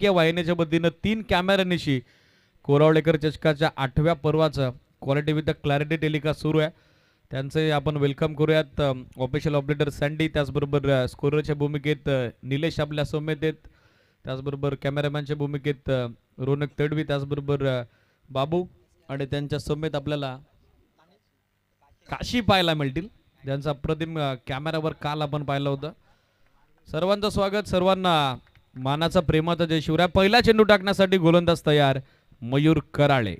या वाहिनीच्या वतीनं 3 कॅमेऱ्यानिशी कोरावळेकर चषकाच्या 8व्या पर्वाचं quality with the clarity telecast सुरू आहे. त्यांचे आपण वेलकम करूयात. ऑफिशियल ऑपरेटर सँडी, त्याचबरोबर स्कोररच्या भूमिकेत निलेश आपल्या समेत आहेत. त्याचबरोबर कॅमेरामॅनच्या भूमिकेत रोनक तडवी, त्याचबरोबर बाबू आणि त्यांच्या समेत आपल्याला काशी पाहायला मिळतील, ज्यांचा अप्रतिम कॅमेरावर काल आपण पाहिलं होतं. सर्वांचं स्वागत, सर्वांना मानाचा प्रेमाचा जय शिवराय. पहिला चेंडू टाकण्यासाठी गोलंदाज तयार मयूर कराळे.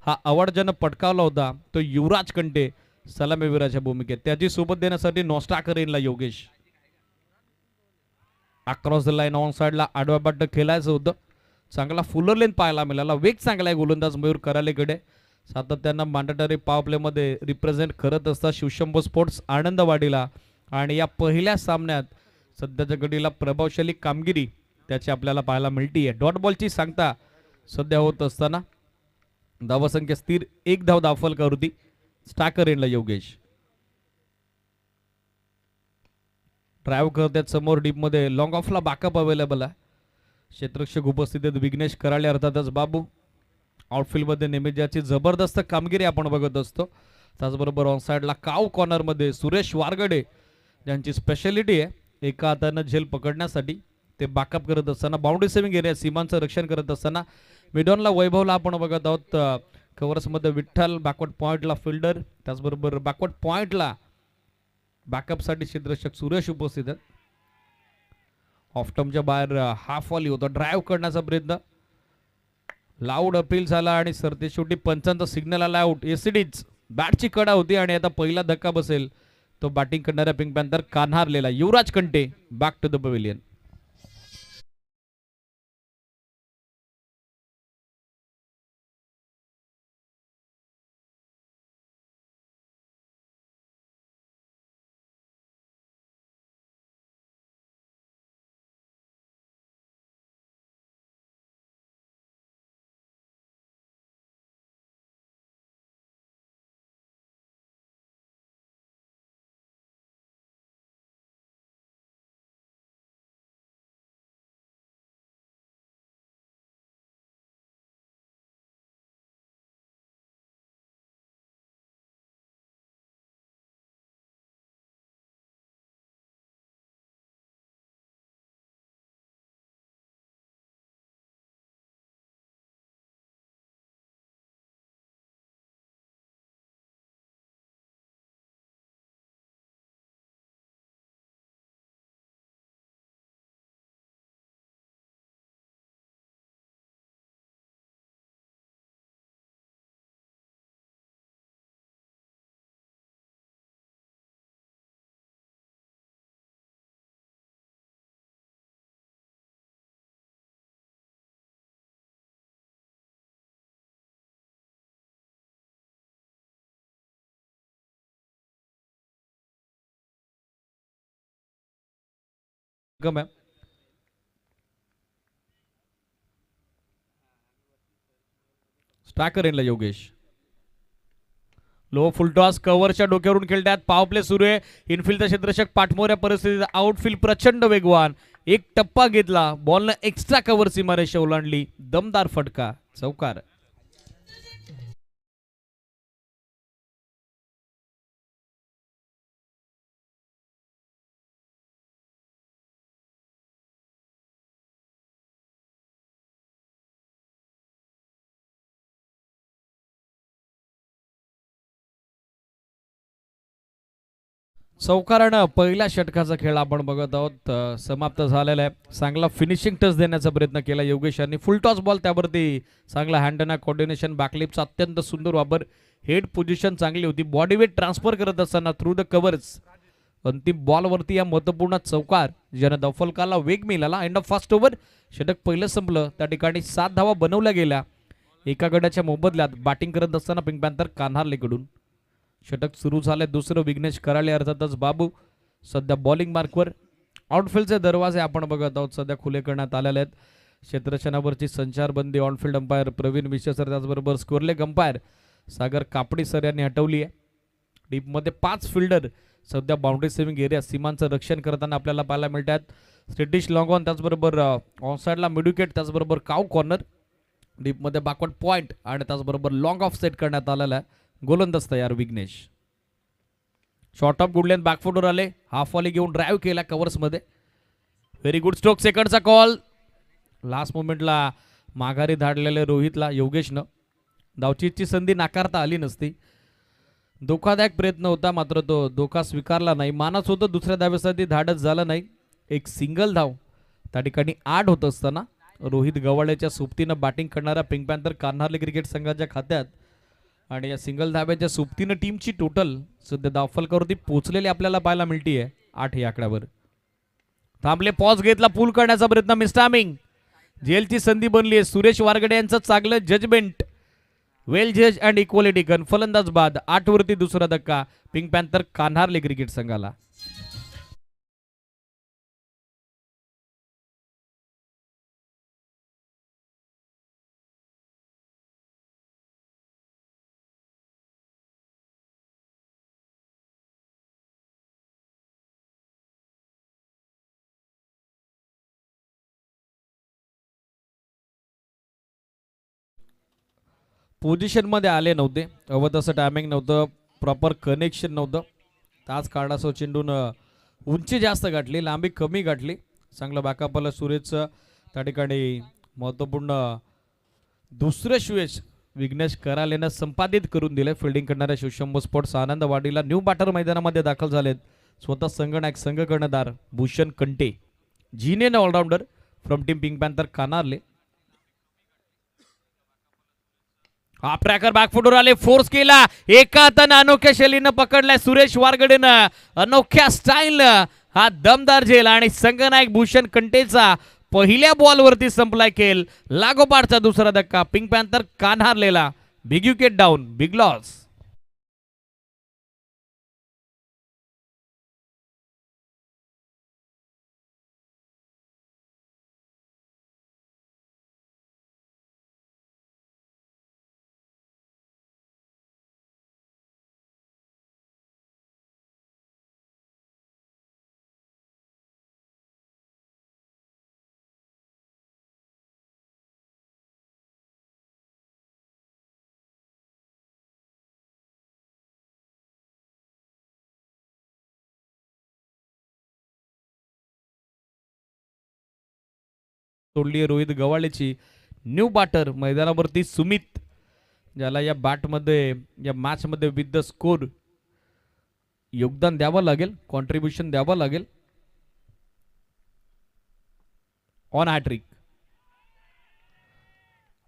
हा अवॉर्डजनक पटकावला होता तो युवराज कंटे सलामीवीराच्या भूमिकेत. त्याची सोबत देण्यासाठी नॉस्टा करेनला Yogesh. Across the line on साइडला आडवा बट्ट खेळायचं होतं. चांगला फुलर लेन पाहायला मिळाला. वेग चांगला आहे गोलंदाज मयूर करालेकडे. सातत्यानं मॅन्डेटरी पॉवर प्लेमध्ये रिप्रेझेंट करत असतात शिवशंभो स्पोर्ट्स आनंदवाडीला. आणि या पहिल्या सामन्यात सध्याच्या घडीला प्रभावशाली कामगिरी त्याची आपल्याला पाहायला मिळतीये. डॉट बॉलची सांगता सध्या होत असताना धावसंख्या स्थिर 1 धाव दाफलकावरती. स्टाकर एंडला योगेश ड्राईव्ह करतात समोर डीप मध्ये. लॉंग ऑफला बॅकअप अवेलेबल आहे. क्षेत्ररक्षक उपस्थित आहेत विघ्नेश कराळे अर्थातच बाबू. आउटफील्ड मध्ये नेमेजाची जबरदस्त कामगिरी आपण बघत असतो. त्याचबरोबर ऑन साइडला काव कॉर्नर मध्ये सुरेश वारगडे, ज्यांची स्पेशालिटी आहे एका हातानं झेल पकडण्यासाठी. ते बॅकअप करत असताना बाउंड्री सेव्हिंग एरिया सीमांचं रक्षण करत असताना मिडॉनला वैभवला आपण बघत आहोत. कव्हर्समध्ये विठ्ठल बॅकवर्ड पॉइंटला फिल्डर, त्याचबरोबर बॅकवर्ड पॉइंटला बॅकअपसाठी क्षेत्ररक्षक सुरेश उपस्थित आहेत. ऑफ टर्मच्या बाहेर हाफ वॉली होता. ड्राईव्ह करण्याचा प्रयत्न, लाऊड अपील झाला आणि सरते शेवटी पंचांचा सिग्नल आला आउट. एसीडीच बॅटची कडा होती आणि आता पहिला धक्का बसेल तो बॅटिंग करणाऱ्या पिंक पॅन्थर कान्हारलेला Yuvraj Kante. Back to the pavilion. Striker एंडला योगेश. लो फुलटॉस कव्हरच्या डोक्यावरून खेळतात. पॉवर प्ले सुरू आहे. इनफिल्डचा क्षेत्ररक्षक पाठमोऱ्या परिस्थितीत. आउटफील्ड प्रचंड वेगवान. एक टप्पा घेतला. बॉलनं एक्स्ट्रा कव्हर सीमारेषा ओलांडली. दमदार फटका, चौकार. चौकारानं पहिल्या षटकाचा खेळ आपण बघत आहोत. समाप्त झालेला आहे. चांगला फिनिशिंग टच देण्याचा प्रयत्न केला योगेश यांनी. फुल टॉस बॉल, त्यावरती चांगला हँडना कोऑर्डिनेशन, बॅकलिपचा अत्यंत सुंदर वापर. हेड पोझिशन चांगली होती. बॉडी वेट ट्रान्सफर करत असताना थ्रू द कव्हर्स अंतिम बॉलवरती या महत्वपूर्ण चौकार ज्यानं दफलकाला वेग मिळाला. End of first over. षटक पहिलं संपलं. त्या ठिकाणी 7 धावा बनवल्या गेल्या. एका गडाच्या मोबदल्यात बॅटिंग करत असताना पिंक पॅन्थर कान्हारलेकडून षटक सुरू झाले. दुसरं विघ्नेश कराळे अर्थातच बाबू सध्या बॉलिंग मार्कवर. आउटफील्डचे दरवाजे आपण बघत आहोत सध्या खुले करण्यात आलेले आहेत. क्षेत्ररक्षणावरची संचारबंदी ऑनफील्ड अंपायर प्रवीण विशेषर त्याचबरोबर स्कोरलेग अंपायर सागर कापडी सर यांनी हटवली आहे. डीपमध्ये 5 फिल्डर सध्या बाउंड्री सेव्हिंग एरिया सीमांचं रक्षण करताना आपल्याला पाहायला मिळतात. स्टेटिश लॉंग ऑन त्याचबरोबर ऑनसाइडला मिडविकेट त्याचबरोबर काव कॉर्नर. डीपमध्ये बॅकवर्ड पॉइंट आणि त्याचबरोबर लॉंग ऑफ सेट करण्यात आलेला आहे. गोलंदाज तयार विघ्नेश. शॉर्ट ऑफ गुडलेन बॅकफुटवर आले. हाफ वॉली घेऊन ड्राईव्ह केला कव्हर्समध्ये. Very good stroke. सेकंडचा कॉल. लास्ट मोमेंटला माघारी धाडलेले रोहितला योगेशनं धावचीची संधी नाकारता आली नसती. धोकादायक प्रयत्न होता मात्र तो धोका स्वीकारला नाही. मानस होतं दुसऱ्या धावेसाठी धाडस झालं नाही. एक सिंगल धाव त्या ठिकाणी 8 होत असताना रोहित गवाळेच्या सोबतीनं बॅटिंग करणाऱ्या पिंक पॅन्थर कान्हारले क्रिकेट संघाच्या खात्यात आणि या सिंगल धाब्याच्या सोबतीनं टीमची टोटल सध्या धावफलकावरती पोहोचलेली आपल्याला पाहायला मिळतीये 8 या आकड्यावर. थांबले. पॉज घेतला. पूल करण्याचा प्रयत्न. मिस्टामिंग. जेलची संधी बनली आहे. सुरेश वारगडे यांचं चांगलं जजमेंट. वेल जज अँड इक्वलिटी. गन फलंदाज बाद. 8 वरती दुसरा धक्का पिंक पॅन्थर कान्हारले क्रिकेट संघाला. पोझिशनमध्ये आले नव्हते. हवं तसं टायमिंग नव्हतं. प्रॉपर कनेक्शन नव्हतं. त्याच कारणासह चेंडून उंची जास्त गाठली लांबी कमी गाठली. चांगलं बॅकअप आलं सुरेशचं त्या ठिकाणी. महत्त्वपूर्ण दुसरं श्वेश विघ्नेश करालेनं संपादित करून दिले. फिल्डिंग करणाऱ्या शिवशंभू स्पोर्ट्स आनंदवाडीला न्यू बॅटर मैदानामध्ये दाखल झालेत. स्वतः संघनायक संघ कर्णधार भूषण कंटे. जीनेन allrounder from team Pink Panther Kanharle. हा ट्रॅकर बॅकफुटवर आले. फोर्स केला. एका हातानं अनोख्या शैलीनं पकडलाय सुरेश वारगडेनं. अनोख्या स्टाईल हा दमदार झेल आणि संघनायक भूषण कंटेचा पहिल्या बॉलवरती संपलाय खेळ. लागोपाठचा दुसरा धक्का पिंक पॅन्थर कान्हारलेला. Big wicket down. Big loss. तोडली रोहित गवाळेची. न्यू बॅटर मैदानावरती सुमित ज्याला या बॅटमध्ये या मॅचमध्ये विथ द स्कोर योगदान द्यावं लागेल. कॉन्ट्रीब्युशन द्यावं लागेल. On hattrick.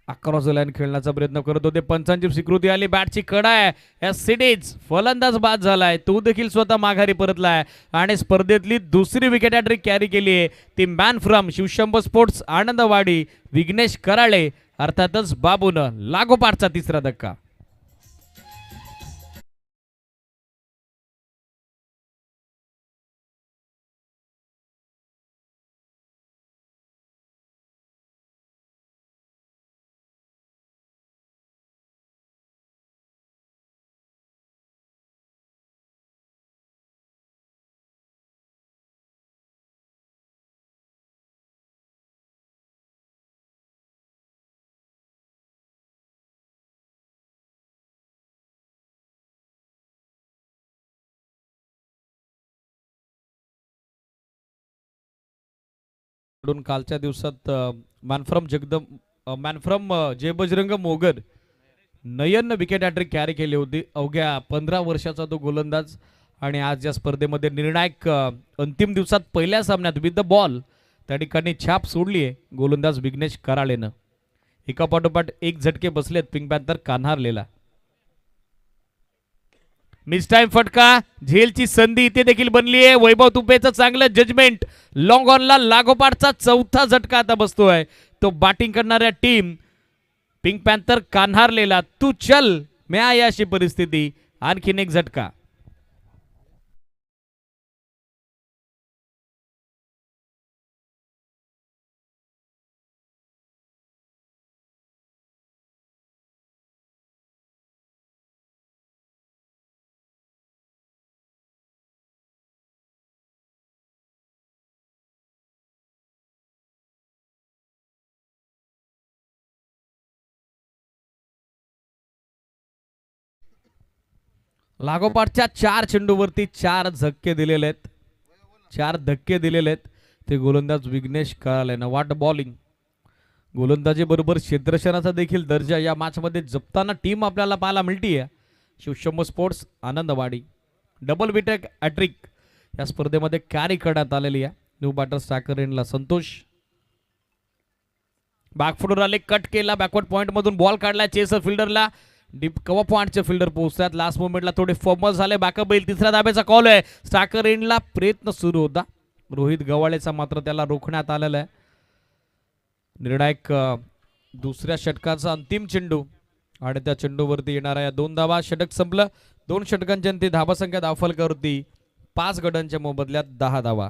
Across the line खेळण्याचा प्रयत्न करत होते. पंचांची स्वीकृती आली. बॅटची कडा आहे. सिडीज फलंदाज बाद झालाय. तो देखील स्वतः माघारी परतलाय आणि स्पर्धेतली दुसरी विकेट हॅट्रिक कॅरी केली आहे. ती man from Shivshambhu sports Anandwadi Vighnesh Karale अर्थातच बाबूनं. लागोपाठचा तिसरा धक्का. कालच्या दिवसात man from Jai Bajrang Mogar Nayan wicket hattrick carry केली होती. अवघ्या 15 वर्षाचा तो गोलंदाज आणि आज या स्पर्धेमध्ये निर्णायक अंतिम दिवसात पहिल्या सामन्यात विथ द बॉल त्या ठिकाणी छाप सोडली आहे गोलंदाज विघ्नेश कराळेनं. एका पाठोपाठ एक झटके बसलेत पिंक पॅन्थर कान्हारलेला. मिस टाइम फटका. झेलची संधी इथे देखील बनली आहे. वैभव तुपेचं चांगलं जजमेंट. लॉंग ऑनला लागोपाठचा चौथा झटका आता बसतोय. तो बॅटिंग करणाऱ्या टीम पिंक पॅन्थर कान्हारलेला तू चल मी आहे अशी परिस्थिती. आणखीन एक झटका. लागोपाठच्या 4 चेंडूवरती 4 धक्के दिलेले आहेत. 4 धक्के दिलेले आहेत. ते गोलंदाज विघ्नेश कराळेनं. वाट बॉलिंग. गोलंदाजी बरोबर क्षेत्ररक्षणाचा देखील दर्जा या मॅच मध्ये जपताना टीम आपल्याला पाहायला मिळतीये. Shivshambhu sports Anandwadi double wicket hattrick या स्पर्धेमध्ये कॅरी करण्यात आलेली आहे. न्यू बॅटर स्ट्रायकर एंडला संतोष. बॅकफुटवर आले, कट केला, बॅकवर्ड पॉइंट मधून बॉल काढला चेसर फिल्डरला. डीप कव्हर पॉइंटचे फिल्डर पोहोचतात. लास्ट मोमेंटला थोडे फॉर्मल झाले. बॅकअप येईल. तिसऱ्या धाब्याचा कॉल आहे. स्ट्रायकर एंडला प्रयत्न सुरू होता. रोहित गव्हाळेचा मात्र त्याला रोखण्यात आलेला आहे. निर्णायक दुसऱ्या षटकाचा अंतिम चेंडू आणि त्या चेंडूवरती येणाऱ्या या 2 धावा. षटक संपलं. 2 षटकांच्या अंती धावा संख्या धावफलकावरती 5 गड्यांच्या मोबदल्यात 10 धावा.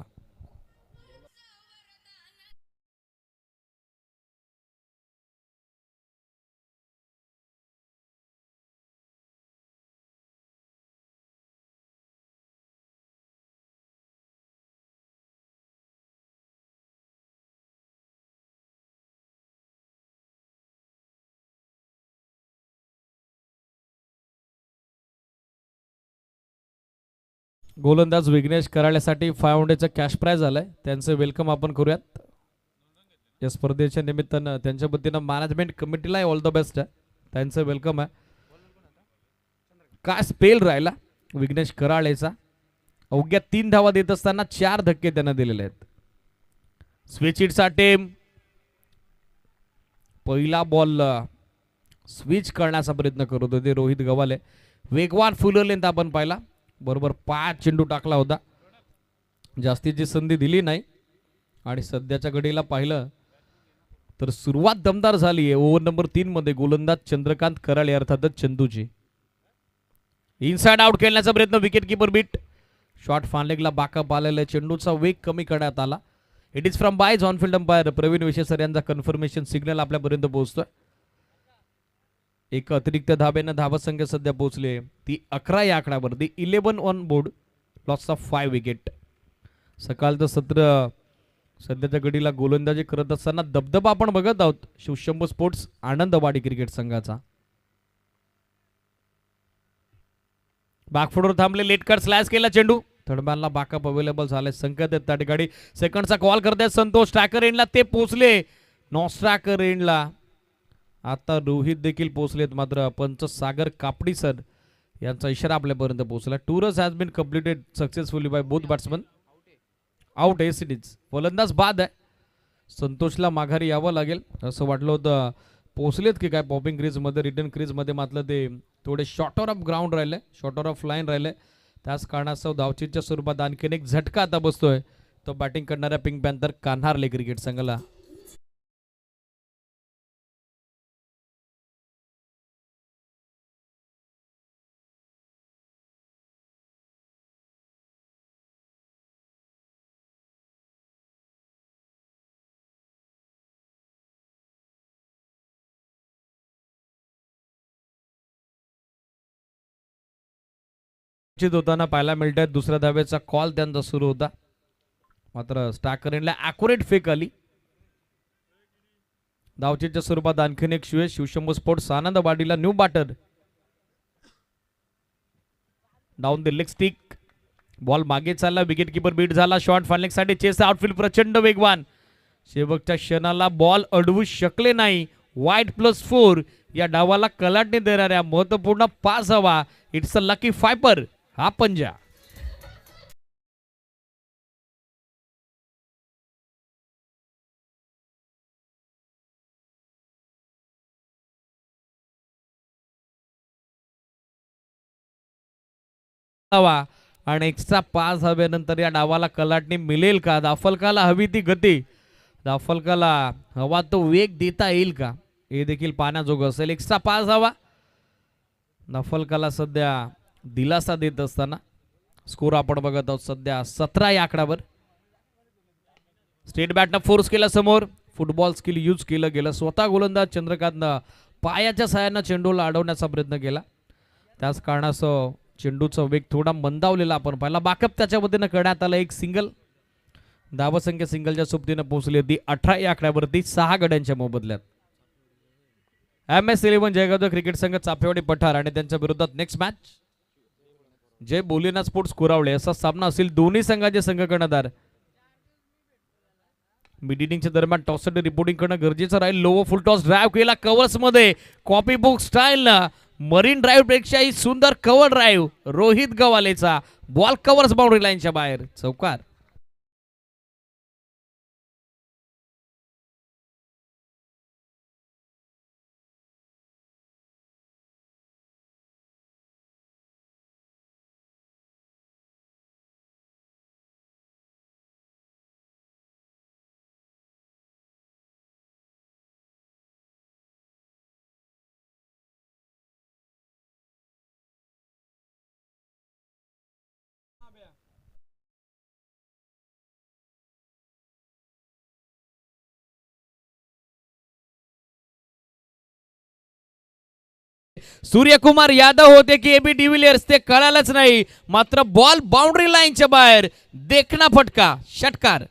गोलंदाज विघ्नेश कराळेसाठी 500चं कॅश प्राइज आलंय. त्यांचं वेलकम आपण करूयात. या स्पर्धेच्या निमित्तानं त्यांच्या वतीनं मॅनेजमेंट कमिटीला ऑल द बेस्ट आहे. त्यांचं वेलकम आहे. काय स्पेल राहिला विघ्नेश कराळेचा. अवघ्या 3 धावा देत असताना 4 धक्के त्यांना दिलेले आहेत. स्विच हिटचा टेम. पहिला बॉल स्विच करण्याचा प्रयत्न करत होते रोहित गव्हाळे. वेगवान फुलर लेंथ आपण पाहिला. बरोबर 5 चेंडू टाकला होता. जास्तीची संधी दिली नाही. आणि सध्याच्या घडीला पाहिलं तर सुरुवात दमदार झाली आहे. ओव्हर नंबर 3 मध्ये गोलंदाज चंद्रकांत कराळे अर्थातच चंदूची. इनसाइड आउट खेळण्याचा प्रयत्न. Wicket keeper beat. शॉट फानलेगला बाकअप आलेला. चेंडूचा वेग कमी करण्यात आला. It is from by on field umpire Pravin Vishesar यांचा कन्फर्मेशन सिग्नल आपल्यापर्यंत पोहोचतोय. एक अतिरिक्त धाब्यानं धावसंख्या सध्या पोहोचले ती 11 या आकड्यावरती. 11 on board. Loss of 5 wicket. सकाळचं सत्र सध्याच्या घडीला गोलंदाजी करत असताना दबदबा आपण बघत आहोत शिवशंभू स्पोर्ट्स आनंदवाडी क्रिकेट संघाचा. बॅकफुटवर थांबले. लेट कट स्लॅश केला चेंडू. थर्ड मॅनला बॅकअप अवेलेबल झाले. संकेत आहेत त्या ठिकाणी. सेकंडचा कॉल करतायत संतोष. स्ट्रायकर एंडला ते पोहोचले. नॉन स्ट्रायकर एंडला आता रोहित देखील पोहोचलेत. मात्र पंच सागर कापडी सर यांचा इशारा आपल्यापर्यंत पोहोचला. Two runs has been completed successfully by both batsman. Out as it is. फलंदाज बाद आहे. संतोषला माघारी यावं लागेल असं वाटलं होतं. पोहोचलेत की काय पॉपिंग क्रीज मध्ये. रिटर्न क्रीज मध्ये मात्र ते थोडे शॉर्टर ऑफ ग्राउंड राहिले. शॉर्टर ऑफ लाईन राहिले. त्याच कारणास्तव धावचीच्या स्वरूपात आणखीन एक झटका आता बसतोय. तो बॅटिंग करणाऱ्या पिंक पॅन्थर कान्हारले क्रिकेट संघाला. होताना पाहायला मिळत आहे. दुसऱ्या धाब्याचा कॉल त्यांचा सुरू होता. मात्र स्ट्रायकर एंडला ॲक्युरेट फेक आली. धावचीच्या स्वरूपात आणखीन एक शिवे. शिवशंभू स्पोर्ट्स आनंदवाडीला new batter. Down the leg stick. Ball मागे चालला. विकेट किपर बीट झाला. शॉट फायनलिंग साठी चेस आउटफील्ड प्रचंड वेगवान. शेवटच्या क्षणाला बॉल अडवू शकले नाही. वाईट +4 या डावाला कलाटणी देणाऱ्या महत्वपूर्ण 5 धावा. It's a lucky fifer. हा पंजा. आणि एक्स्ट्रा 5 हव्यानंतर या डावाला कलाटणी मिळेल का. दाफलकाला हवी ती गती. दाफलकाला हवा तो वेग देता येईल का. हे देखील पाण्याजोगं असेल. एक्स्ट्रा 5 धावा नफलकाला सध्या दिलासा देत असताना स्कोर आपण बघत आहोत सध्या 17 या आकड्यावर. स्टेट बॅटनं फोर्स केला समोर, फुटबॉल स्किल यूज केलं गेलं. स्वतः गोलंदाज चंद्रकांतनं पायाच्या साहाय्यानं चेंडूला अडवण्याचा प्रयत्न केला, त्याच कारणास्तव चेंडूचा वेग थोडा मंदावलेला आपण पाहिला. बाकअप त्याच्या वतीनं करण्यात आला. एक सिंगल, धावसंख्या सिंगलच्या सोबतीनं पोहोचली होती 18 या आकड्यावरती 6 गड्यांच्या मोबदल्यात. MS11 जयगाव क्रिकेट संघ चाफेवाडी पठार आणि त्यांच्या विरोधात नेक्स्ट मॅच जय बोलीना स्पोर्ट्स कुरावळे असा सामना असेल. दोन्ही संघाचे संघ कर्णधार मिड इनिंगच्या दरम्यान टॉससाठी रिपोर्टिंग करणं गरजेचं राहील. लो फुल टॉस ड्राईव्ह केला कव्हर्स मध्ये, कॉपी बुक स्टाईलनं मरीन ड्राईव्ह पेक्षाही सुंदर कव्हर ड्राईव्ह रोहित गवालेचा. बॉल कव्हर्स बाउंड्री लाईनच्या बाहेर, चौकार. सूर्यकुमार यादव होते की एबी डिव्हिलियर्स ते कळालंच नाही, मात्र बॉल बाउंड्री लाईनच्या बाहेर. देखना फटका, षटकार.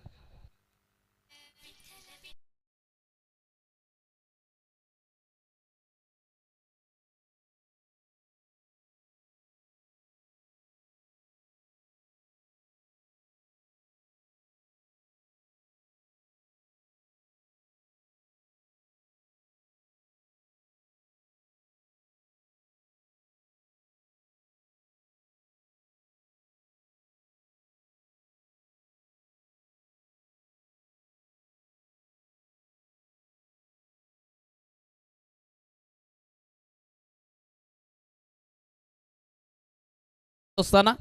असताना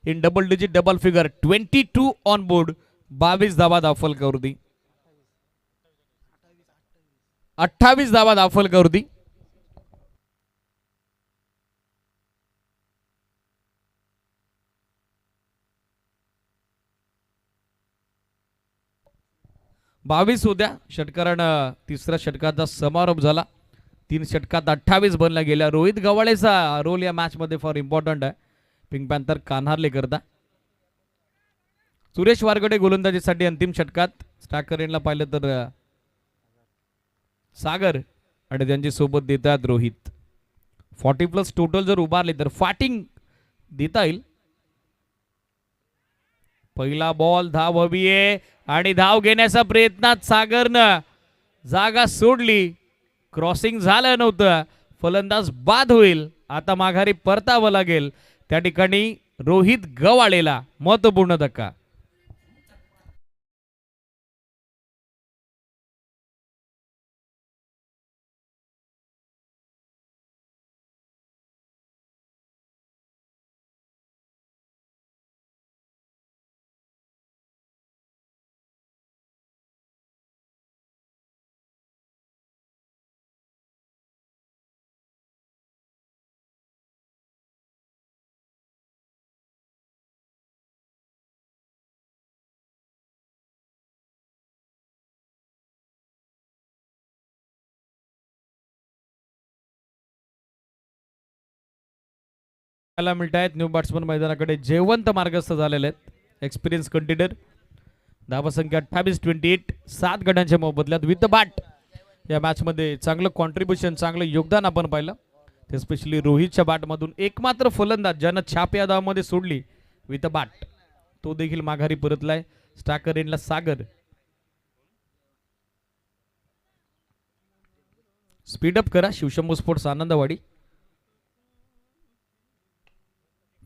in double digit double figure 22 on board. 22 धावा दाफलकावरती, 28 धावा दाफलकावरती. बावीस होत्या. षटकारानं तिसऱ्या षटकाचा समारोप झाला. 3 षटकात 28 बनल्या गेल्या. रोहित गवाळेचा रोल या मॅच मध्ये फार इम्पॉर्टंट आहे. पिंक पॅन्थर कान्हारले करता. सुरेश वारगडे गोलंदाजीसाठी अंतिम षटकात. स्ट्रायकर एंडला पाहिलं तर सागर आणि त्यांची सोबत देतात रोहित. 40+ टोटल जर उभारले तर फाटिंग देता येईल. पहिला बॉल, धाव हवी आहे आणि धाव घेण्याच्या प्रयत्नात सागरनं जागा सोडली. क्रॉसिंग झालं नव्हतं, फलंदाज बाद होईल. आता माघारी परतावं लागेल. त्या ठिकाणी रोहित गवाळेला महत्वपूर्ण धक्का. मिळत आहेत न्यू बॅट्समन मैदानाकडे जयवंत मार्गस्थ झालेले आहेत. एक्सपिरियन्स कंटिन्यूर. धावसंख्या 28-28, 7 गड्यांच्या मोबदल्यात विथ बॅट. या मॅच मध्ये चांगलं कॉन्ट्रीब्युशन, चांगलं योगदान आपण पाहिलं. ते स्पेशली रोहितच्या बॅटमधून एकमात्र फलंदाज ज्यानं छाप या धावामध्ये सोडली विथ बॅट, तो देखील माघारी परतलाय. स्ट्रायकर एंडला सागर. स्पीडअप करा शिवशंभू स्पोर्ट्स आनंदवाडी.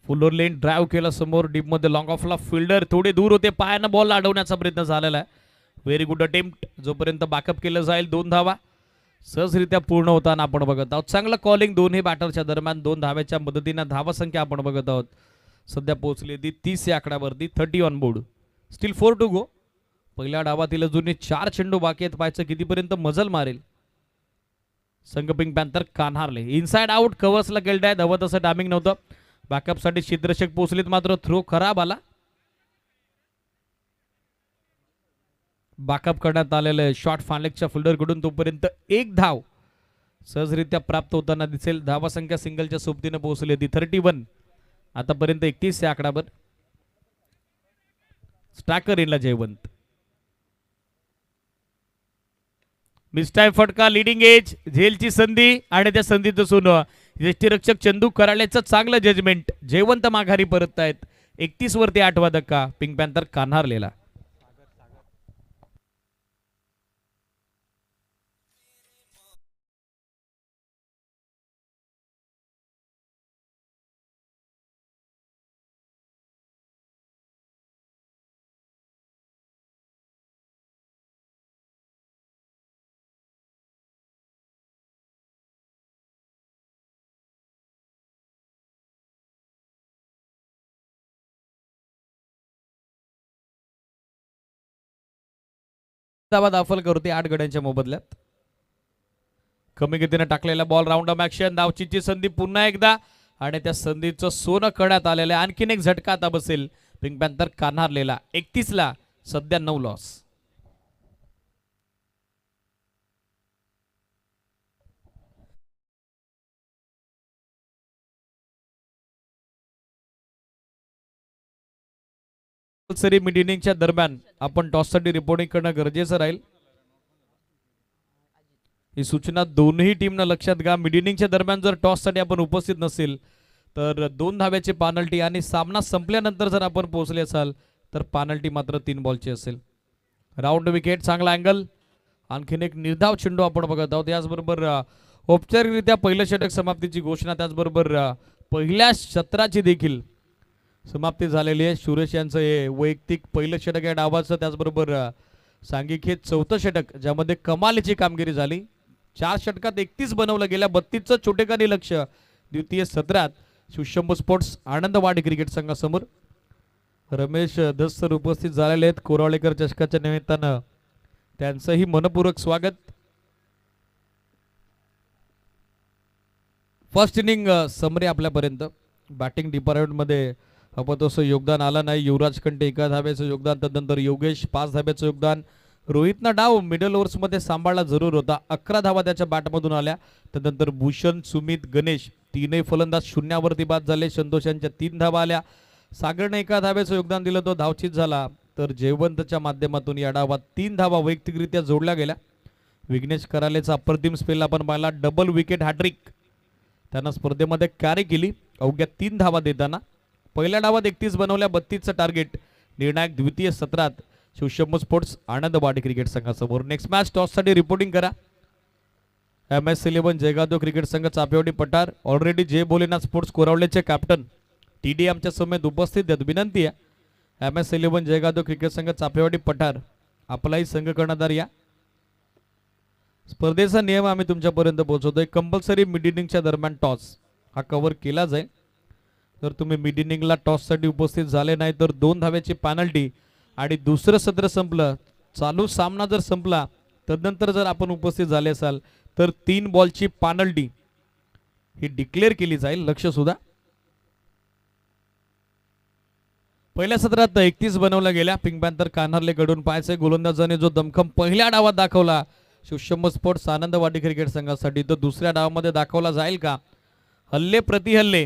फुलर लेन ड्राईव्ह केला समोर डीप मध्ये. लॉंग ऑफला फिल्डर थोडे दूर होते, पायानं बॉल अडवण्याचा प्रयत्न झालेला आहे. Very good attempt. जोपर्यंत बॅकअप केलं जाईल 2 धावा सहजरित्या पूर्ण होताना आपण बघत आहोत. चांगलं कॉलिंग दोन्ही बॅटरच्या दरम्यान. 2 धाव्याच्या मदतीनं धावसंख्या आपण बघत आहोत सध्या पोहोचली ती 30 या आकड्यावरती. 30 on board. Still 4 to go. पहिल्या डावातील अजून 4 चेंडू बाकी आहेत. पाहायचं कितीपर्यंत मजल मारेल. संघ पिंक पॅन्थर कान्हारले. इनसाइड आउट कव्हर्सला गेल्ड आहे. हवं तसं टायमिंग नव्हतं. बॅकअपसाठी क्षेत्ररक्षक पोहोचलेत मात्र थ्रो खराब आला. बॅकअप करण्यात आलेलं शॉट फानलेकच्या फिल्डरकडून. तोपर्यंत एक धाव सहजरित्या प्राप्त होताना दिसेल. धावा संख्या सिंगलच्या सोबतीने पोहोचली होती 31. आतापर्यंत 31 या आकडावर. स्ट्रायकर इनला जयवंत. मिस्टाय फटका लिडिंग एज झेलची संधी आणि त्या संधीचं सोनं. यष्टीरक्षक चंदू कराळेचं चांगलं जजमेंट. जयवंत माघारी परत आहेत. 31 वरती 8वा धक्का पिंक पॅन्थर कान्हारलेला. धावा दाखल करते 8 गड्यांच्या मोबदल्यात. कमी गतीने टाकलेला बॉल राऊंड ऑफ ऍक्शन. धावचीची संधी पुन्हा एकदा आणि त्या संधीचं सोनं करण्यात आलेलं आहे. आणखीन एक झटका आता बसेल पिंक पॅन्थर कान्हारलेला. 31 ला सध्या 9 लॉस. सरी मिड इनिंगच्या दरम्यान आपण टॉससाठी रिपोर्टिंग करणं गरजेचं राहील. ही सूचना दोन्ही टीमनं लक्षात घ्या. मिड इनिंगच्या दरम्यान जर टॉससाठी आपण उपस्थित नसेल तर 2 धाव्याची पॅनल्टी आणि सामना संपल्यानंतर जर आपण पोहोचले असाल तर पॅनल्टी मात्र 3 बॉलची असेल. राऊंड विकेट चांगला अँगल. आणखीन एक निर्धाव चेंडू आपण बघत आहोत. याचबरोबर औपचारिकरित्या पहिलं षटक समाप्तीची घोषणा. त्याचबरोबर पहिल्या सत्राची देखील समाप्ती झालेली आहे. सुरेश यांचं हे वैयक्तिक पहिलं षटक आहे डावाचं. त्याचबरोबर सांघिक हे 4थं षटक ज्यामध्ये कमालीची कामगिरी झाली. 4 षटकात 31 बनवलं गेल्या. 32चं छोटेखानी लक्ष द्वितीय सत्रात शिवशंभू स्पोर्ट्स आनंदवाडी क्रिकेट संघासमोर. रमेश धस सर उपस्थित झालेले आहेत कोराळेकर चषकाच्या निमित्तानं. त्यांचंही मनपूर्वक स्वागत. फर्स्ट इनिंग समरी आपल्यापर्यंत. बॅटिंग डिपार्टमेंटमध्ये अपतोस योगदान आलं नाही. युवराज कंटे 1 धाब्याचं योगदान. त्यानंतर योगेश 5 धाब्याचं योगदान. रोहितनं डाव मिडल ओव्हर्समध्ये सांभाळला जरूर होता. 11 धावा त्याच्या बॅटमधून आल्या. त्यानंतर भूषण, सुमित, गणेश तीनही फलंदाज शून्यावरती बाद झाले. संतोष यांच्या 3 धावा आल्या. सागरने 1 धाब्याचं योगदान दिलं, तो धावचीत झाला. तर जयवंतच्या माध्यमातून या डावात 3 धावा वैयक्तिकरित्या जोडल्या गेल्या. विघ्नेश करालेचा अप्रतिम स्पेल आपण पाहिला. डबल विकेट हॅट्रिक त्यानं स्पर्धेमध्ये कॅरी केली अवघ्या 3 धावा देताना. पहिल्या डावात 31 बनवल्या. 32चं टार्गेट. निर्णायक द्वितीय सत्रात शिवशंभू स्पोर्ट्स आनंदवाडी क्रिकेट संघासमोर. नेक्स्ट मॅच टॉससाठी रिपोर्टिंग करा. MS11 जयगादो क्रिकेट संघ चापेवाडी पठार. ऑलरेडी जय भोलेनाथ स्पोर्ट्स कोरावलेचे कॅप्टन TD आमच्या समेत उपस्थित आहेत. विनंती आहे MS11 जयगादो क्रिकेट संघ चापेवाडी पठार आपलाही संघ कर्णधार या. स्पर्धेचा नियम आम्ही तुमच्यापर्यंत पोहोचवतोय. कंपल्सरी मिड इनिंगच्या दरम्यान टॉस हा कव्हर केला जाईल. जर तुम्ही मिड इनिंगला टॉससाठी उपस्थित झाले नाही तर 2 धाव्याची पॅनल्टी आणि दुसरं सत्र संपलं, चालू सामना जर संपला तदनंतर जर आपण उपस्थित झाले असाल तर 3 बॉलची पॅनल्टी ही डिक्लेअर केली जाईल. लक्ष सुद्धा. पहिल्या सत्रात 31 बनवल्या गेल्या. पिंक पॅन्थर कान्हारले कडून पाहायचे गोलंदाजाने जो दमखम पहिल्या डावात दाखवला शिवशंभू स्पोर्ट्स आनंदवाडी क्रिकेट संघासाठी, तो दुसऱ्या डावामध्ये दाखवला जाईल का? हल्ले प्रतिहल्ले,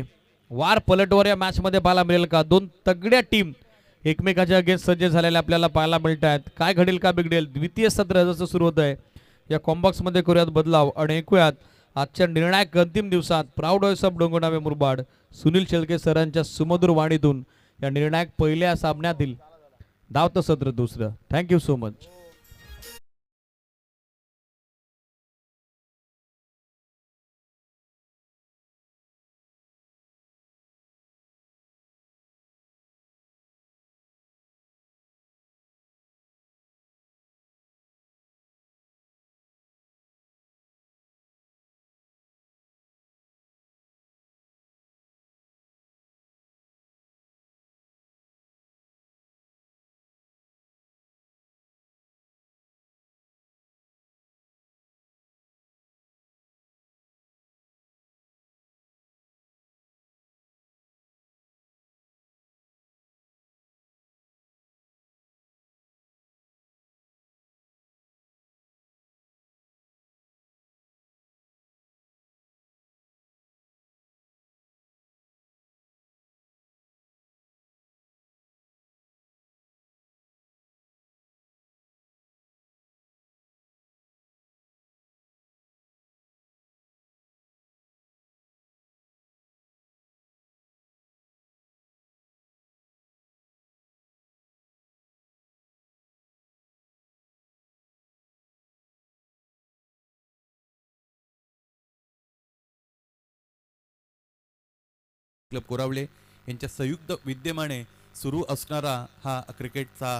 वार पलटवार या मॅच मध्ये पाहायला मिळेल का? 2 तगड्या टीम एकमेकाच्या अगेन्स्ट सज्ज झालेल्या आपल्याला पाहायला मिळत आहेत. काय घडेल का बिघडेल? द्वितीय सत्र जसं सुरू होत आहे या कॉम्बॉक्स मध्ये करूयात बदलाव आणि ऐकूयात आजच्या निर्णायक अंतिम दिवसात proud voice of Dongarnave Murbad Sunil Shelke सरांच्या सुमधुर वाणीतून या निर्णायक पहिल्या सामन्यातील धावतं सत्र दुसरं. Thank you so much. क्लब कोरावळे यांच्या संयुक्त विद्यमाने सुरू असणारा हा क्रिकेटचा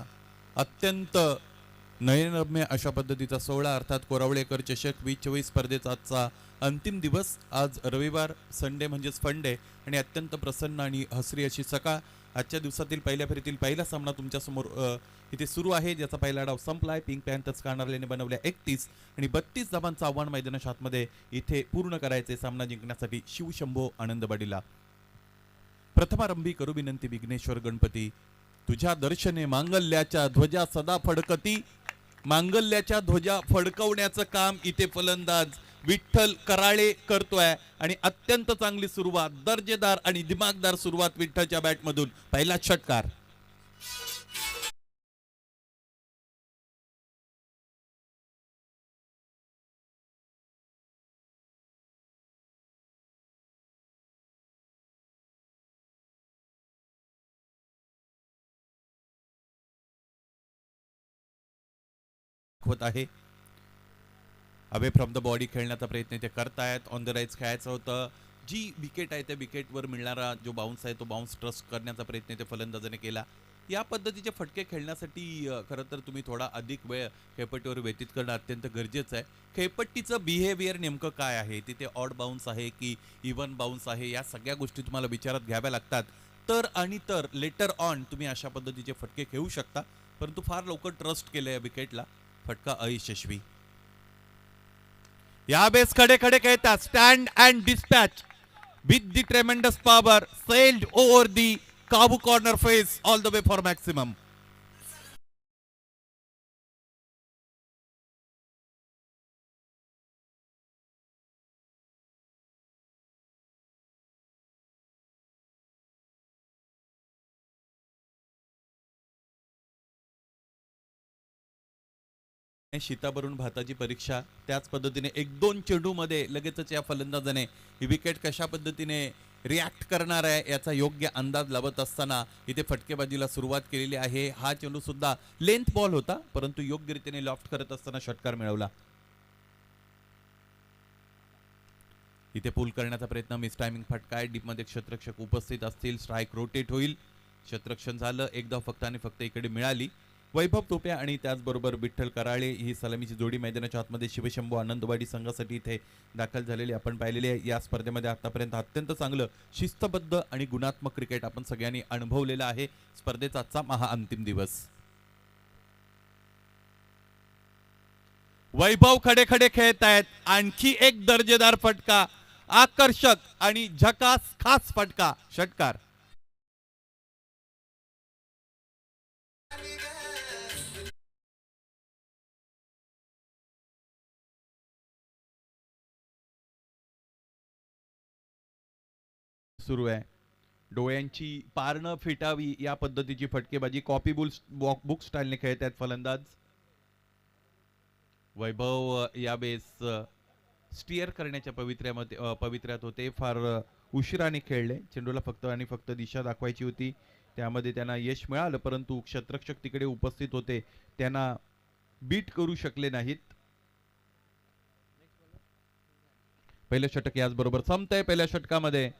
अत्यंत नयनरम्य अशा पद्धतीचा सोहळा अर्थात कोरावळेकर चषक 2024 स्पर्धेचा आजचा अंतिम दिवस. आज रविवार, संडे म्हणजेच फंडे आणि अत्यंत प्रसन्न आणि हसरी अशी सकाळ. आजच्या दिवसातील पहिल्या फेरीतील पहिला सामना तुमच्यासमोर इथे सुरू आहे, ज्याचा पहिला डाव संपलाय. पिंक पॅन्थर्स कार्नारलेने बनवल्या 31 आणि 32 धावांचं आव्हान मैदानाच्या आतमध्ये इथे पूर्ण करायचे. सामना जिंकण्यासाठी शिवशंभो आनंदवाडीला. प्रथमारंभी करू विनंती विघ्नेश्वर गणपती, तुझ्या दर्शने मांगल्याच्या ध्वजा सदा फडकती. मांगल्याच्या ध्वजा फडकवण्याचं काम इथे फलंदाज विठ्ठल कराळे करतोय आणि अत्यंत चांगली सुरुवात, दर्जेदार आणि दिमागदार सुरुवात विठ्ठलच्या बॅटमधून. पहिला षटकार. होत आहे अवे फ्रॉम द बॉडी खेळण्याचा प्रयत्न ते करतायत. ऑन द राईज खेळायचं होतं. जी विकेट आहे त्या विकेटवर मिळणारा जो बाउन्स आहे तो बाउन्स ट्रस्ट करण्याचा प्रयत्न ते फलंदाजाने केला. या पद्धतीचे फटके खेळण्यासाठी खरं तर तुम्ही थोडा अधिक वेळ खेळपट्टीवर व्यतीत करणं अत्यंत गरजेचं आहे. खेळपट्टीचं बिहेवियर नेमकं काय आहे, तिथे ऑड बाउन्स आहे की इव्हन बाउन्स आहे, या सगळ्या गोष्टी तुम्हाला विचारात घ्याव्या लागतात. तर आणि तर लेटर ऑन तुम्ही अशा पद्धतीचे फटके खेळू शकता, परंतु फार लवकर ट्रस्ट केलं या विकेटला. फटका अयशस्वी. यावेळेस खडे खडे खेळतात. Stand and dispatch with the tremendous power sailed over the cow corner face all the way for maximum. शीताभरून भाताची परीक्षा. त्याच पद्धतीने 1-2 चेंडूमध्ये लगेचच या फलंदाजाने ही विकेट कशा पद्धतीने रिॲक्ट करणार आहे याचा योग्य अंदाज लावत असताना इथे फटकेबाजीला सुरुवात केलेली आहे. हा चेंडू सुद्धा लेंथ बॉल होता, परंतु योग्य रीतीने लॉफ्ट करत असताना षटकार मिळवला. इथे पूल करण्याचा प्रयत्न, मिस टायमिंग फटका आहे. डीपमध्ये क्षेत्ररक्षक उपस्थित असतील, स्ट्राईक रोटेट होईल. क्षेत्ररक्षण झालं, एकदा फक्त आणि फक्त इकडे मिळाली. वैभव तोप्या आणि त्याचबरोबर विठ्ठल कराळे ही सलामीची जोडी मैदानाच्या आतमध्ये शिवशंभू आनंदवाडी संघासाठी इथे दाखल झालेली आपण पाहिलेली आहे. या स्पर्धेमध्ये आतापर्यंत अत्यंत चांगलं शिस्तबद्ध आणि गुणात्मक क्रिकेट आपण सगळ्यांनी अनुभवलेलं आहे. स्पर्धेचा आजचा महाअंतिम दिवस. वैभव खडे खडे खेळत आहेत. आणखी एक दर्जेदार फटका, आकर्षक आणि झकास खास फटका. षटकार. सुरू आहे. डोळ्यांची पारणं फिटावी या पद्धतीची फटकेबाजी कॉपी बुक स्टाईलने खेळत आहेत फलंदाज. वैभव यावेळेस स्टिअर करण्याच्या पवित्र्यात होते. फार उशिराने खेळले. चेंडूला फक्त आणि फक्त दिशा दाखवायची होती, त्यामध्ये त्यांना यश मिळालं, परंतु क्षेत्ररक्षक तिकडे उपस्थित होते, त्यांना बीट करू शकले नाहीत. पहिलं षटक याचबरोबर संपतंय. पहिल्या षटकामध्ये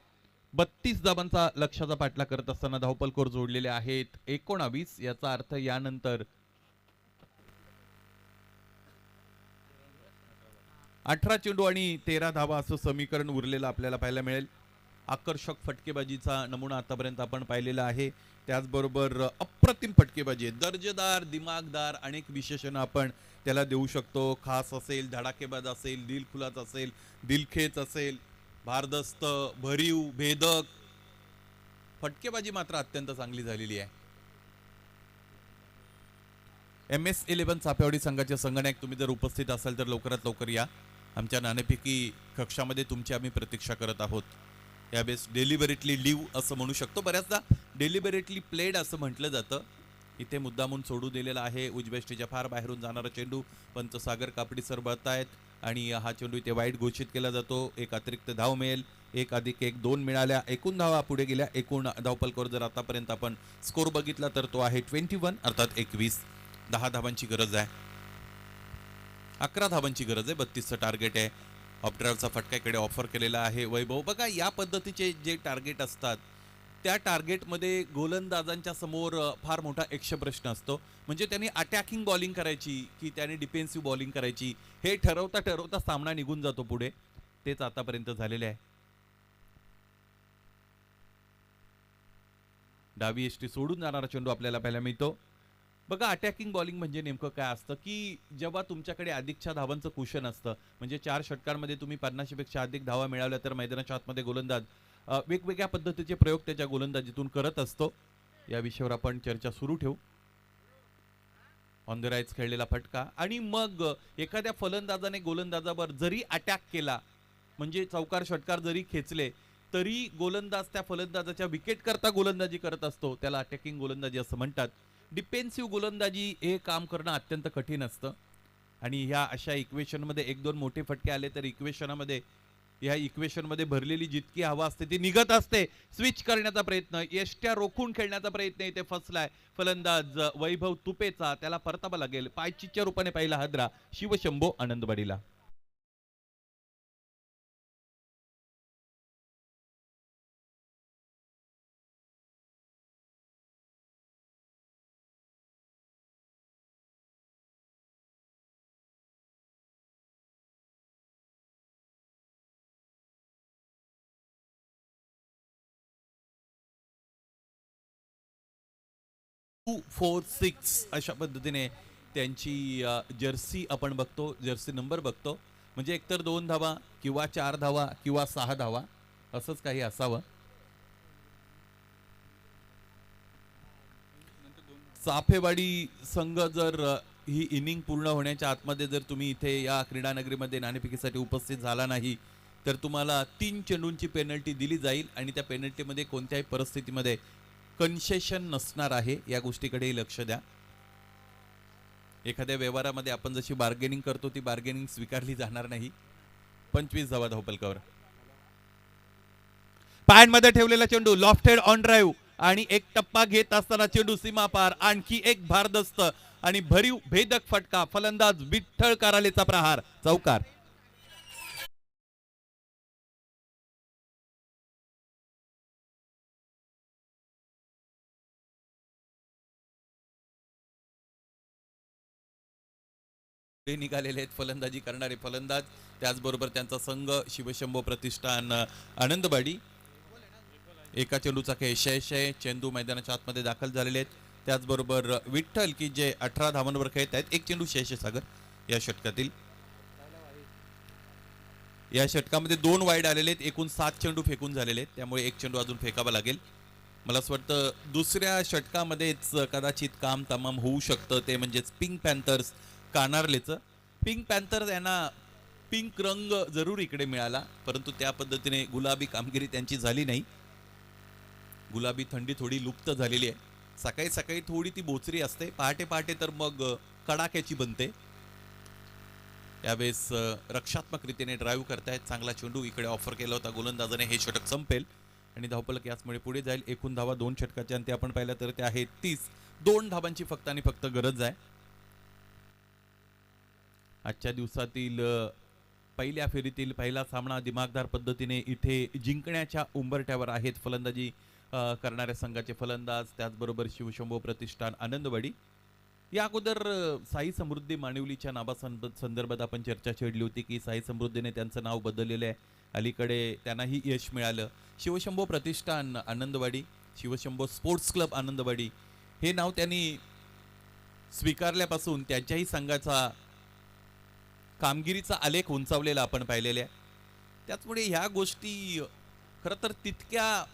32 धावांचा लक्ष्याचा पाठलाग करत असताना धावपलकोर जोडलेले आहेत 19. याचा अर्थ यानंतर 18 चेंडू आणि 13 धावा असं समीकरण उरलेलं आपल्याला पाहायला मिळेल. आकर्षक फटकेबाजीचा नमुना आतापर्यंत आपण पाहिलेला आहे. त्याचबरोबर अप्रतिम फटकेबाजी, दर्जेदार, दिमागदार, अनेक विशेषणं आपण त्याला देऊ शकतो. खास असेल, धडाकेबाज असेल, दिलखुलास असेल, दिलखेच असेल, भारदस्त, भरीव, भेदक. फटकेबाजी मात्र अत्यंत चांगली झालेली आहे. MS11 चापेवाडी संघाचे संगणक तुम्ही जर उपस्थित असाल तर लवकरात लवकर या. आमच्या नाणेफेकी कक्षामध्ये तुमची आम्ही प्रतीक्षा करत आहोत. यावेळेस डेलिबरेटली लिव्ह असं म्हणू शकतो, बऱ्याचदा डेलिबरेटली प्लेड असं म्हटलं जातं. इथे मुद्दामून सोडू दिलेला आहे. उजव्या स्टेजच्या फार बाहेरून जाणारा चेंडू पंच सागर कापडी सर बळतायत आणि हा चेंडू इथे वाईट घोषित केला जातो. एक अतिरिक्त धाव मिळेल. 1+1 2 मिळाल्या. एकूण धावा पुढे गेल्या. एकूण धावपलकोर जर आतापर्यंत आपण स्कोर बघितला तर तो आहे 21 अर्थात 21. 10 धावांची गरज आहे. 11 धावांची गरज आहे. 32चं टार्गेट आहे. ऑफ ड्राईव्हचा फटका इकडे ऑफर केलेला आहे वैभव. बघा या पद्धतीचे जे टार्गेट असतात त्या टार्गेटमध्ये गोलंदाजांच्या समोर फार मोठा यक्षप्रश्न असतो. म्हणजे त्यांनी अटॅकिंग बॉलिंग करायची की त्याने डिफेन्सिव्ह बॉलिंग करायची हे ठरवता ठरवता सामना निघून जातो पुढे. तेच आतापर्यंत झालेले आहे. डावी एसटी सोडून जाणारा चेंडू आपल्याला पाहायला मिळतो. बघा अटॅकिंग बॉलिंग म्हणजे नेमकं काय असतं की जेव्हा तुमच्याकडे अधिकच्या धावांचं कुशन असतं, म्हणजे 4 षटकांमध्ये तुम्ही 50 पेक्षा अधिक धावा मिळवल्या तर मैदानाच्या आतमध्ये गोलंदाज वेगवेगळ्या पद्धतीचे प्रयोग त्याच्या गोलंदाजीतून करत असतो. या विषयावर आपण चर्चा सुरू ठेवू. ऑन द राईट्स खेळलेला फटका आणि मग एखाद्या फलंदाजाने गोलंदाजावर जरी अटॅक केला, म्हणजे चौकार षटकार जरी खेचले तरी गोलंदाज त्या फलंदाजाच्या विकेट करता गोलंदाजी करत असतो, त्याला अटॅकिंग गोलंदाजी असं म्हणतात. डिफेन्सिव्ह गोलंदाजी हे काम करणं अत्यंत कठीण असतं आणि ह्या अशा इक्वेशनमध्ये एक दोन मोठे फटके आले तर ह्या इक्वेशनमध्ये भरलेली जितकी हवा असते ती निघत असते. स्विच करण्याचा प्रयत्न, एष्ट्या रोखून खेळण्याचा प्रयत्न इथे फसलाय फलंदाज वैभव तुपेचा, त्याला परतावा लागेल. पायचीच्या रूपाने पहिला हादरा शिवशंभो आनंदवाडीला. टू 4-6 अशा पद्धतीने त्यांची जर्सी आपण बघतो, जर्सी नंबर बघतो. म्हणजे एकतर 2 धावा किंवा 4 धावा किंवा 6 धावा असंच काही असावं. चाफेवाडी संघ जर ही इनिंग पूर्ण होण्याच्या आतमध्ये जर तुम्ही इथे या क्रीडानगरीमध्ये नाणेफेकीसाठी उपस्थित झाला नाही तर तुम्हाला 3 चेंडूंची पेनल्टी दिली जाईल आणि त्या पेनल्टीमध्ये कोणत्याही परिस्थितीमध्ये कन्सेशन नसणार आहे. या गोष्टीकडेही लक्ष द्या. एखाद्या व्यवहारामध्ये आपण जशी बार्गेनिंग करतो ती बार्गेनिंग स्वीकारली जाणार नाही. 25 धावा धावपलकावर. पायांमध्ये ठेवलेला चेंडू लॉफ्टेड ऑन ड्राईव्ह आणि एक टप्पा घेत असताना चेंडू सीमा पार, आणखी एक भारदस्त आणि भरीव भेदक फटका. फलंदाज विठ्ठल करालेचा प्रहार, चौकार. निघालेले आहेत फलंदाजी करणारे फलंदाज, त्याचबरोबर त्यांचा संघ शिवशंभो प्रतिष्ठान आनंदवाडी. एका चेंडूचा खेळ 6 चेंडू मैदानाच्या आतमध्ये दाखल झालेले आहेत. त्याचबरोबर विठ्ठल की जे 18 धावांवर खेळत आहेत. एक चेंडू 6 सागर या षटकातील. या षटकामध्ये 2 वाईड आलेले आहेत. एकूण 7 चेंडू फेकून झालेले आहेत, त्यामुळे एक चेंडू अजून फेकावा लागेल. मला असं वाटतं दुसऱ्या षटकामध्येच कदाचित काम तमाम होऊ शकतं, ते म्हणजेच पिंक पॅन्थर्स कानारलेचं. पिंक पॅन्थर्स यांना पिंक रंग जरूर इकडे मिळाला, परंतु त्या पद्धतीने गुलाबी कामगिरी त्यांची झाली नाही. गुलाबी थंडी थोडी लुप्त झालेली आहे. सकाळी सकाळी थोडी ती बोचरी असते, पहाटे पहाटे तर मग कडाक्याची बनते. यावेळेस रक्षात्मक रीतीने ड्राईव्ह करतायत. चांगला चेंडू इकडे ऑफर केला होता गोलंदाजाने. हे षटक संपेल आणि धावफलक याचमुळे पुढे जाईल. एकूण धावा 2 षटकाच्या अंती आपण पाहिलं तर ते आहे 30. 2 धावांची फक्त आणि फक्त गरज आहे. आजच्या दिवसातील पहिल्या फेरीतील पहिला सामना दिमागदार पद्धतीने इथे जिंकण्याच्या उंबरठ्यावर आहेत फलंदाजी करणाऱ्या संघाचे फलंदाज, त्याचबरोबर शिवशंभो प्रतिष्ठान आनंदवाडी. या अगोदर साई समृद्धी मानिवलीच्या नावासंदर्भात आपण चर्चा छेडली होती की साई समृद्धीने त्यांचं नाव बदललेलं आहे. अलीकडे त्यांनाही यश मिळालं. शिवशंभो प्रतिष्ठान आनंदवाडी, शिवशंभो स्पोर्ट्स क्लब आनंदवाडी हे नाव त्यांनी स्वीकारल्यापासून त्यांच्याही संघाचा कामगिरीचा आलेख उंचावलेला आपण पाहिलेला आहे. त्याचमुळे ह्या गोष्टी खरं तर तितक्या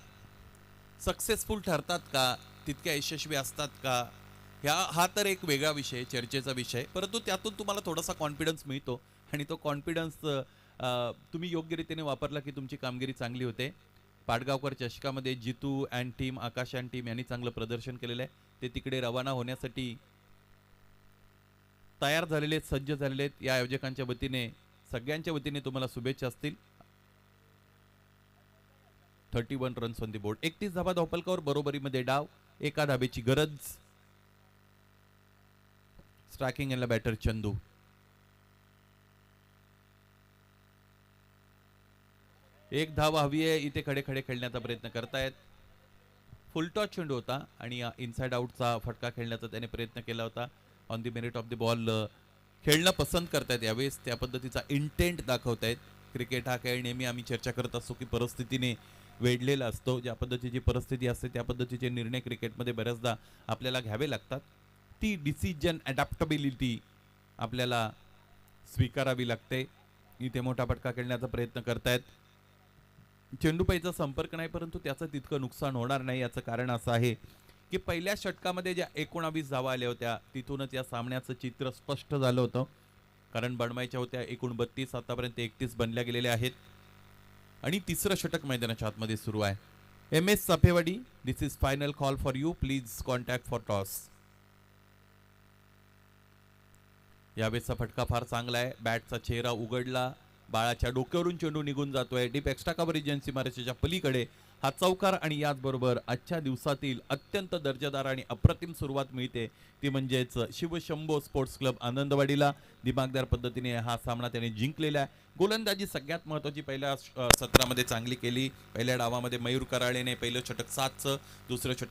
सक्सेसफुल ठरतात का, तितक्या यशस्वी असतात का, हा तर एक वेगळा विषय, चर्चेचा विषय. परंतु त्यातून तुम्हाला थोडासा कॉन्फिडन्स मिळतो आणि तो कॉन्फिडन्स तुम्ही योग्य रीतीने वापरला की तुमची कामगिरी चांगली होते. पाडगावकर चषकामध्ये Jitu and team, Akash and team यांनी चांगलं प्रदर्शन केलेलं आहे. ते तिकडे रवाना होण्यासाठी तयार झालेले आहेत, सज्ज झालेले आहेत. या आयोजकांच्या वतीने सगळ्यांच्या वतीने तुम्हाला शुभेच्छा असतील. 31 रन्स ऑन दी बोर्ड. 31 धावा धावपलकावर, बरोबरीमध्ये डाव, एका धाबेची गरज. स्ट्रायकिंग एंडला बॅटर चंदू. एक धाव हवी आहे, इथे खडे खडे खेळण्याचा प्रयत्न करतायत. फुलटॉस चेंडू होता आणि इनसाइड आउटचा फटका खेळण्याचा त्याने प्रयत्न केला होता. On the merit of the ball खेळणं पसंत करतायत यावेळेस, त्या पद्धतीचा इंटेंट दाखवतायत. क्रिकेट हा खेळ नेहमी आम्ही चर्चा करत असतो की परिस्थितीने वेढलेला असतो. ज्या पद्धतीची परिस्थिती असते त्या पद्धतीचे निर्णय क्रिकेटमध्ये बऱ्याचदा आपल्याला घ्यावे लागतात. ती डिसिजन अडॅप्टेबिलिटी आपल्याला स्वीकारावी लागते. इथे मोठा फटका खेळण्याचा प्रयत्न करतायत. चेंडूपाईचा संपर्क नाही, परंतु त्याचं तितकं नुकसान होणार नाही. याचं कारण असं आहे की पहिल्या षटकामध्ये ज्या 19 धावा आल्या होत्या तिथूनच या सामन्याचं चित्र स्पष्ट झालं होतं. कारण बनवायच्या होत्या एकूण 32, आतापर्यंत 31 बनल्या गेलेल्या आहेत. आणि तिसरं षटक मैदानाच्या आतमध्ये सुरू आहे. MS Safewadi, this is final call for you, please contact for toss. यावेळेचा फटका फार चांगला आहे. बॅटचा चेहरा उघडला, बाळाच्या डोक्यावरून चेंडू निघून जातोय डीप एक्स्ट्रा कव्हर एजन्सी मार्चच्या पलीकडे. हा चौकार आणि याचबरोबर आजच्या दिवसातील अत्यंत दर्जेदार आणि अप्रतिम सुरुवात मिळते, ती म्हणजेच शिवशंभो स्पोर्ट्स क्लब आनंदवाडीला. दिमागदार पद्धतीने हा सामना त्याने जिंकलेला आहे. गोलंदाजी सगळ्यात महत्त्वाची पहिल्या सत्रामध्ये चांगली केली. पहिल्या डावामध्ये मयूर कराळेने पहिलं षटक 7चं, दुसरं षटक